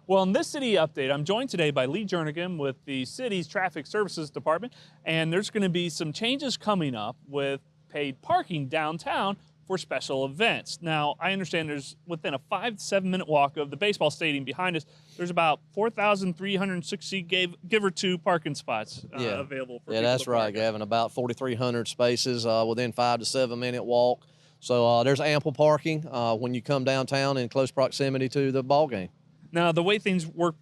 Well, in this city update, I'm joined today by Lee Jernigan with the city's Traffic Services Department, and there's going to be some changes coming up with paid parking downtown for special events. Now, I understand there's within a 5 to 7 minute walk of the baseball stadium behind us, there's about 4,360 give or two parking spots available for people that's to park. right, Gavin. About 4,300 spaces within 5 to 7 minute walk. So there's ample parking when you come downtown in close proximity to the ball game. Now, the way things work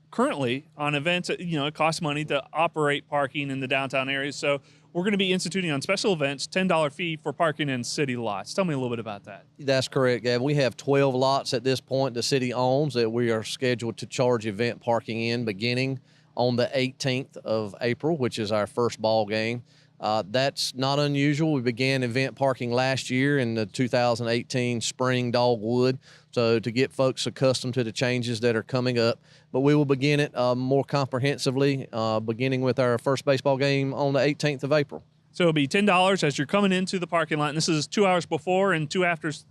currently on events, it costs money to operate parking in the downtown area. So we're going to be instituting on special events $10 fee for parking in city lots. Tell me a little bit about that. That's correct, Gavin. We have 12 lots at this point the city owns that we are scheduled to charge event parking in beginning on the 18th of April, which is our first ball game. That's not unusual. We began event parking last year in the 2018 spring dogwood, so to get folks accustomed to the changes that are coming up. But we will begin it more comprehensively, beginning with our first baseball game on the 18th of April. So it'll be $10 as you're coming into the parking lot, and this is 2 hours before and 2 hours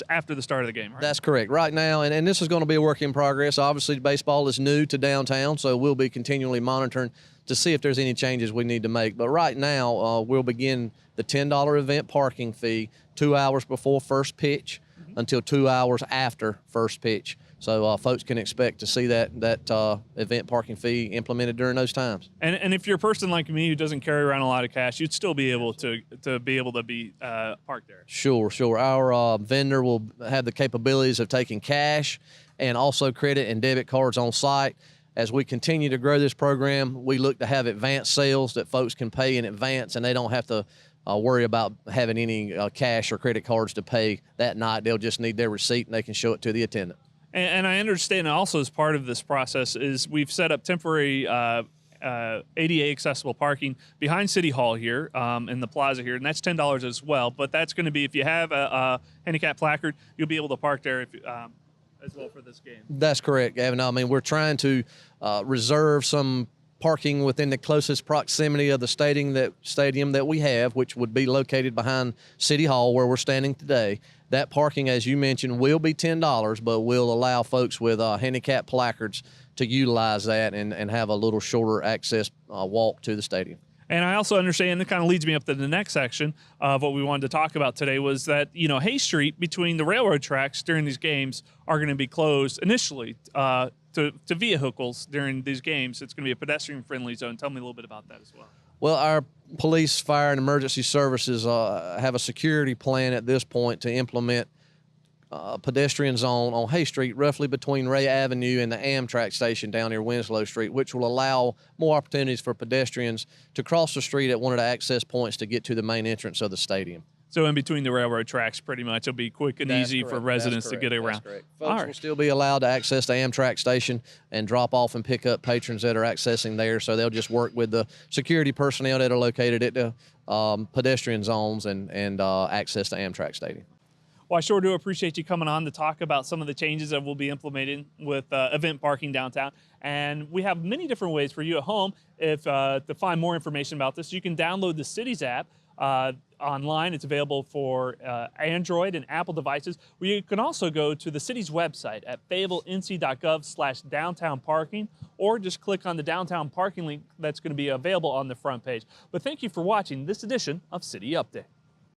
after the start of the game, right? That's correct. Right now, and this is going to be a work in progress. Obviously, baseball is new to downtown, so we'll be continually monitoring to see if there's any changes we need to make. But right now, we'll begin the $10 event parking fee 2 hours before first pitch until 2 hours after first pitch. So folks can expect to see that event parking fee implemented during those times. And if you're a person like me who doesn't carry around a lot of cash, you'd still be able to be parked there. Sure. Our vendor will have the capabilities of taking cash and also credit and debit cards on site. As we continue to grow this program, we look to have advanced sales that folks can pay in advance, and they don't have to worry about having any cash or credit cards to pay that night. They'll just need their receipt, and they can show it to the attendant. And I understand also as part of this process is we've set up temporary ADA accessible parking behind City Hall here in the plaza here, and that's $10 as well. But that's going to be, if you have a handicap placard, you'll be able to park there as well for this game. That's correct, Gavin. I mean, we're trying to reserve some parking within the closest proximity of the stadium that we have, which would be located behind City Hall where we're standing today. That parking, as you mentioned, will be $10, but we'll allow folks with handicap placards to utilize that and have a little shorter access walk to the stadium. And I also understand, it kind of leads me up to the next section of what we wanted to talk about today, was that, Hay Street between the railroad tracks during these games are going to be closed initially to vehicles during these games. It's going to be a pedestrian-friendly zone. Tell me a little bit about that as well. Well, our police, fire, and emergency services have a security plan at this point to implement a pedestrian zone on Hay Street, roughly between Ray Avenue and the Amtrak station down near Winslow Street, which will allow more opportunities for pedestrians to cross the street at one of the access points to get to the main entrance of the stadium. So in between the railroad tracks, pretty much, it'll be quick and easy for residents to get around. Folks will still be allowed to access the Amtrak station and drop off and pick up patrons that are accessing there. So they'll just work with the security personnel that are located at the pedestrian zones and access the Amtrak stadium. Well, I sure do appreciate you coming on to talk about some of the changes that we'll be implementing with event parking downtown. And we have many different ways for you at home to find more information about this. You can download the city's app online. It's available for Android and Apple devices. You can also go to the city's website at fayetteville.nc.gov/downtown parking, or just click on the downtown parking link that's going to be available on the front page. But thank you for watching this edition of City Update.